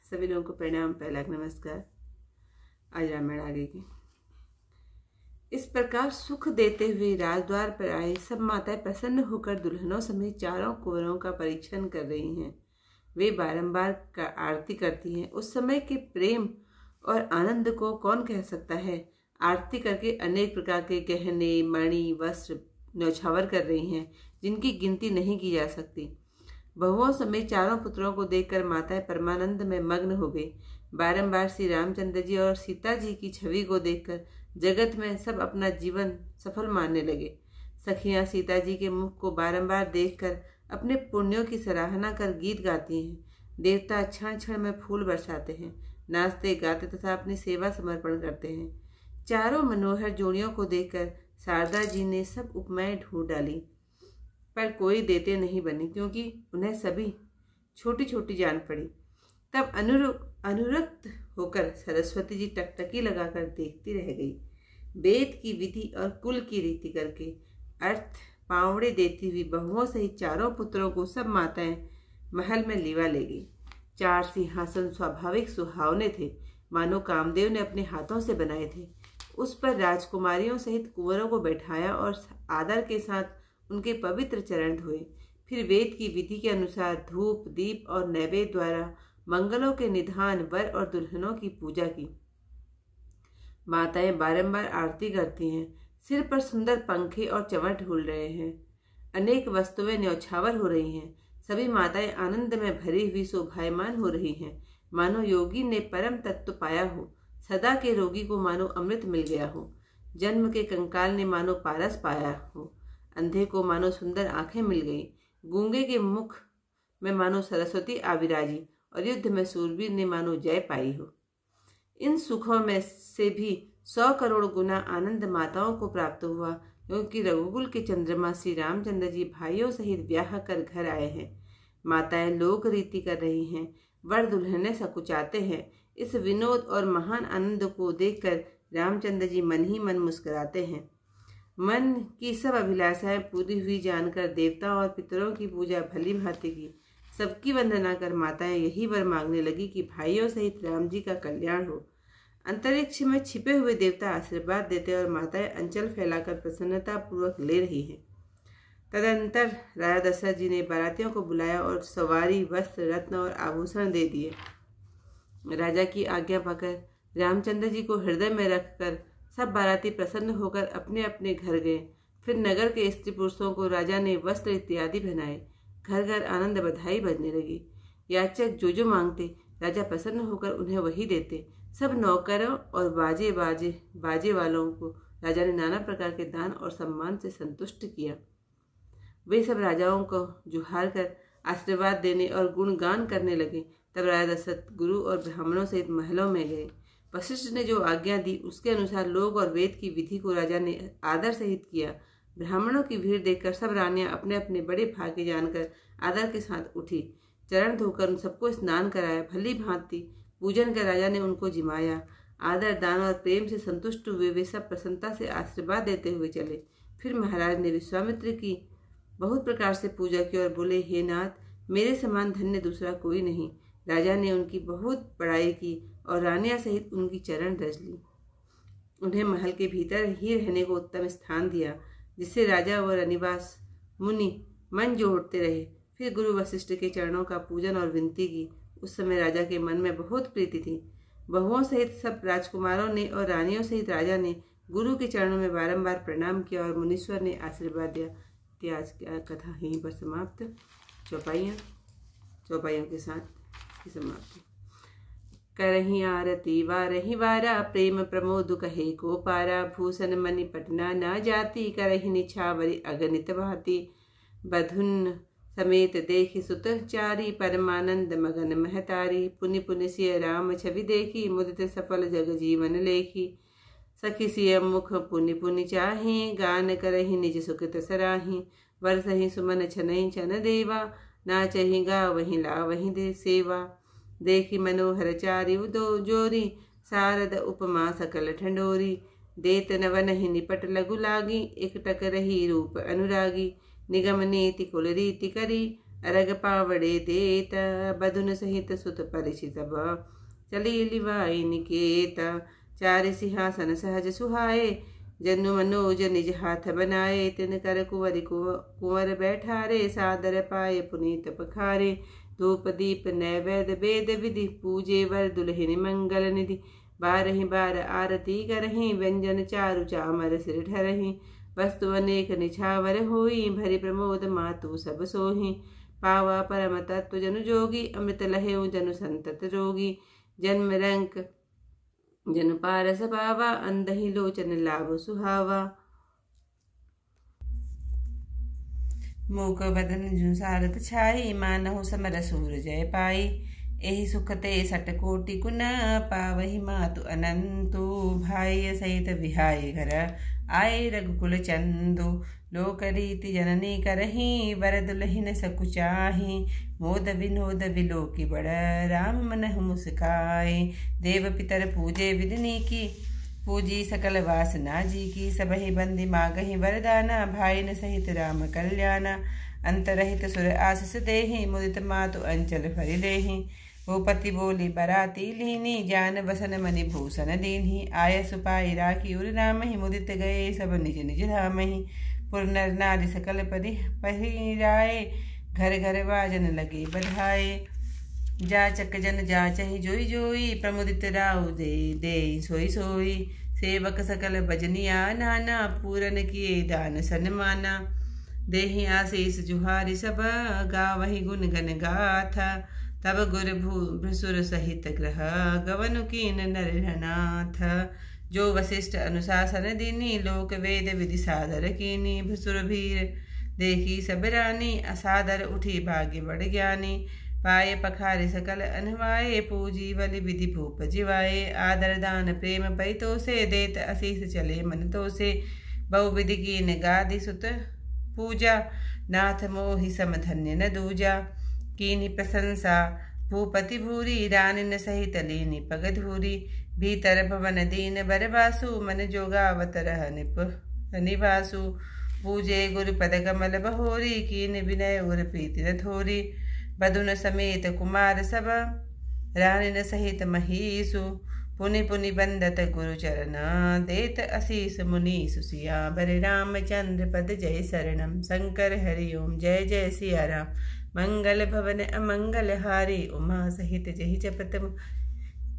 सभी लोगों को प्रणाम, पहला नमस्कार। आज रामायण आगे की। इस प्रकार सुख देते हुए राजद्वार पर आए सब माताएं प्रसन्न होकर दुल्हनों समेत चारों कुंवरों का परीक्षण कर रही हैं। वे बारंबार आरती करती हैं। उस समय के प्रेम और आनंद को कौन कह सकता है। आरती करके अनेक प्रकार के गहने, मणि, वस्त्र न्यौछावर कर रही हैं, जिनकी गिनती नहीं की जा सकती। बहुओं समेत चारों पुत्रों को देखकर माताएं परमानंद में मग्न हो गई। बारंबार श्री रामचंद्र जी और सीता जी की छवि को देखकर जगत में सब अपना जीवन सफल मानने लगे। सखियां सीता जी के मुख को बारंबार देखकर अपने पुण्यों की सराहना कर गीत गाती हैं। देवता क्षण क्षण में फूल बरसाते हैं, नाचते गाते तथा अपनी सेवा समर्पण करते हैं। चारों मनोहर जोड़ियों को देखकर शारदा जी ने सब उपमाएं ढूंढ डाली, पर कोई देते नहीं बने, क्योंकि उन्हें सभी छोटी छोटी जान पड़ी। तब अनुरक्त होकर सरस्वती जी टकटकी लगाकर देखती रह गई। वेद की विधि और कुल की रीति करके अर्थ पावड़े देती हुई बहुओं सहित चारों पुत्रों को सब माताएं महल में लीवा ले गई। 4 सिंहासन स्वाभाविक सुहावने थे, मानो कामदेव ने अपने हाथों से बनाए थे। उस पर राजकुमारियों सहित कुंवरों को बैठाया और आदर के साथ उनके पवित्र चरण धोए। फिर वेद की विधि के अनुसार धूप, दीप और नैवेद्य द्वारा मंगलों के निधान वर और दुल्हनों की पूजा की। माताएं बारंबार आरती करती हैं। सिर पर सुंदर पंखे और चंवर ढूल रहे हैं। अनेक वस्तुएं न्यौछावर हो रही हैं। सभी माताएं आनंद में भरी हुई शोभायमान हो रही हैं, मानो योगी ने परम तत्व पाया हो। सदा के रोगी को मानो अमृत मिल गया हो। जन्म के कंकाल ने मानो पारस पाया हो। अंधे को मानो सुंदर आंखें मिल गई। गूंगे के मुख में मानो सरस्वती आविराजी और युद्ध में सूरवीर ने मानो जय पाई हो। इन सुखों में से भी 100 करोड़ गुना आनंद माताओं को प्राप्त हुआ, क्योंकि रघुकुल के चंद्रमा श्री रामचंद्र जी भाइयों सहित ब्याह कर घर आए हैं। माताएं लोक रीति कर रही हैं, वर दुल्हने सकुचाते हैं। इस विनोद और महान आनंद को देखकर रामचंद्र जी मन ही मन मुस्कुराते हैं। मन की सब अभिलाषाएं पूरी हुई जानकर देवताओं और पितरों की पूजा भली भांति की। सबकी वंदना कर माताएं यही वर मांगने लगी कि भाइयों सहित राम जी का कल्याण हो। अंतरिक्ष में छिपे हुए देवता आशीर्वाद देते और माताएं अंचल फैलाकर प्रसन्नता पूर्वक ले रही हैं। तदंतर राजा दशरथ जी ने बारातियों को बुलाया और सवारी, वस्त्र, रत्न और आभूषण दे दिए। राजा की आज्ञा पाकर रामचंद्र जी को हृदय में रखकर सब बाराती प्रसन्न होकर अपने अपने घर गए। फिर नगर के स्त्री पुरुषों को राजा ने वस्त्र इत्यादि पहनाए। घर घर आनंद बधाई बजने लगी। याचक जो जो मांगते राजा प्रसन्न होकर उन्हें वही देते। सब नौकरों और बाजे वालों को राजा ने नाना प्रकार के दान और सम्मान से संतुष्ट किया। वे सब राजाओं को जुहार कर आशीर्वाद देने और गुणगान करने लगे। तब राजा दशरथ गुरु और ब्राह्मणों सहित महलों में गए। वशिष्ठ ने जो आज्ञा दी उसके अनुसार लोक और वेद की विधि को राजा ने आदर सहित किया। ब्राह्मणों की भीड़ देखकर सब रानियां अपने अपने बड़े भाग्य जानकर आदर के साथ उठी। चरण धोकर उन सबको स्नान कराया। भली भांति पूजन कर राजा ने उनको जिमाया। आदर, दान और प्रेम से संतुष्ट हुए वे सब प्रसन्नता से आशीर्वाद देते हुए चले। फिर महाराज ने विश्वामित्र की बहुत प्रकार से पूजा की और बोले, हे नाथ, मेरे समान धन्य दूसरा कोई नहीं। राजा ने उनकी बहुत बड़ाई की और रानियां सहित उनकी चरण रज ली। उन्हें महल के भीतर ही रहने को उत्तम स्थान दिया, जिससे राजा व रनिवास मुनि मन जोड़ते रहे। फिर गुरु वशिष्ठ के चरणों का पूजन और विनती की। उस समय राजा के मन में बहुत प्रीति थी। बहुओं सहित सब राजकुमारों ने और रानियों सहित राजा ने गुरु के चरणों में बारंबार प्रणाम किया और मुनीश्वर ने आशीर्वाद दिया। आज की कथा यहीं पर समाप्त। चौपाइयों के साथ समाप्ति। करही आरती वारही वारा, प्रेम प्रमोद कहे को पारा। भूषण मणि पटना न जाति, करही निछावरी अगणित भांति। बधुन समेत देखी सुत चारी, परमानंद मगन महतारी। पुनि पुनि सिय राम छवि देखी, मुदित सफल जग जीवन लेखी। सखी सिय मुख पुनि पुनि चाही, गान करही निज सुकृत सराही। वर्षहि सुमन छनहि छन देवा, नाचहि गावहि लावहि दे सेवा। देखी मनोहर चारि उदो जोरी, शारद उपमा सकल ठंडोरी। देत नवनहि निपट लघु लागी, एकटक रही रूप अनुरागी। निगम नीति कुल रीति करी, अरग पावड़े देत, बधुन सहित सुत परिषि सब, चली लिवाई निकेत। चार सिंहासन सहज सुहाए, जनु मनोज निज हाथ बनाए। तिन कर कुंवर बैठारे, सादर पाए पुनीत पखारे। धूप दीप नैवेद्य वेद विधि, पूजे वर दुल्हिन मंगल निधि। बारहि बार आरती करहीं, व्यंजन चारु चामर सिर ठरहीं। वस्तु अनेक निछावर होई, भरि प्रमोद मातु सब सोहीं। पावा परम तत्व जनु जोगी, अमृत लहेउ जनु संतत रोगी। जन्म रंक जनु पारस पावा, अंधहि लोचन लाभ सुहावा। मूक बदन जु सारथ छाई, मानहु समर सूर जय पाई। एहि सुख ते सट कोटि गुण, पावहि मातु अनंतु। भाई सहित विहाय घर, आए रघुकुल चंदु। लोक रीति जननी करहीं, वर दुलहिन सकुचाही। मोद विनोद विलोकी बड़, राम मनहु मुस्काए। देव पितर पूजे विधि की, पूजी सकल वासना जी की। सबहि बंदी मागहि वरदाना, भाईन सहित राम कल्याणा। अंतरहित सुर आशीष देहि, मुदित मातु अंचल फरि लेहि। भूपति बोली बराती लीनी, जान बसन मणि भूषण दीन्ही। आय सुपाई राखी उर रामहि, मुदित गए सब निज निज धामहि। पुर नर नारी सकल पहिराए, घर घर बाजन लगे बधाए। जाचक जन जाचहि जोई जोई, प्रमुदित राउ दे सोई सोई। सेवक सकल भजनिया नाना, पूरन किए दान सन्माना। देहि आशीष जुहारि सब, गावहि गुण गन गाथा। तब गुर भृसुर सहित ग्रह, गवनु कीन नरनाथ। जो वशिष्ठ अनुशासन दीनी, लोक वेद विधि सादर कीनी। भृसुर भीर देखी सब रानी, असादर उठी भाग्य बड़ ज्ञानी। पाए पखारे सकल अनवाए, पूजी बलि विधि भूप जिवाए। आदर दान प्रेम परितो से, देत असीस चले मन तो से। बहु विधि कीन गादि सुत पूजा, नाथ मोहि सम धन्य न दूजा। कीनी प्रशंसा भूपति भूरी, रानिन सहित लीनी पग धूरी। भीतर भवन दीन बरवासु, मन जोगावत रह निवासु। पूजे गुरु पद कमल बहोरी, कीन विनय उर प्रीति न थोरी। बधुन समेत कुमार सब, रानिन सहित महीसु। पुनि पुनि बंदत गुरु चरना, देत असीस मुनि सुसियावर। रामचंद्र पद जय शरणम, शंकर हरि ओम जय जय सिया राम। मंगल भवन अमंगल हारी, उमा सहित जहि जपत।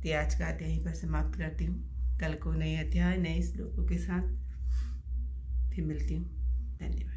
आज का अध्याय यहीं पर समाप्त करती हूँ। कल को नए अध्याय नए श्लोकों के साथ फिर मिलती हूँ। धन्यवाद।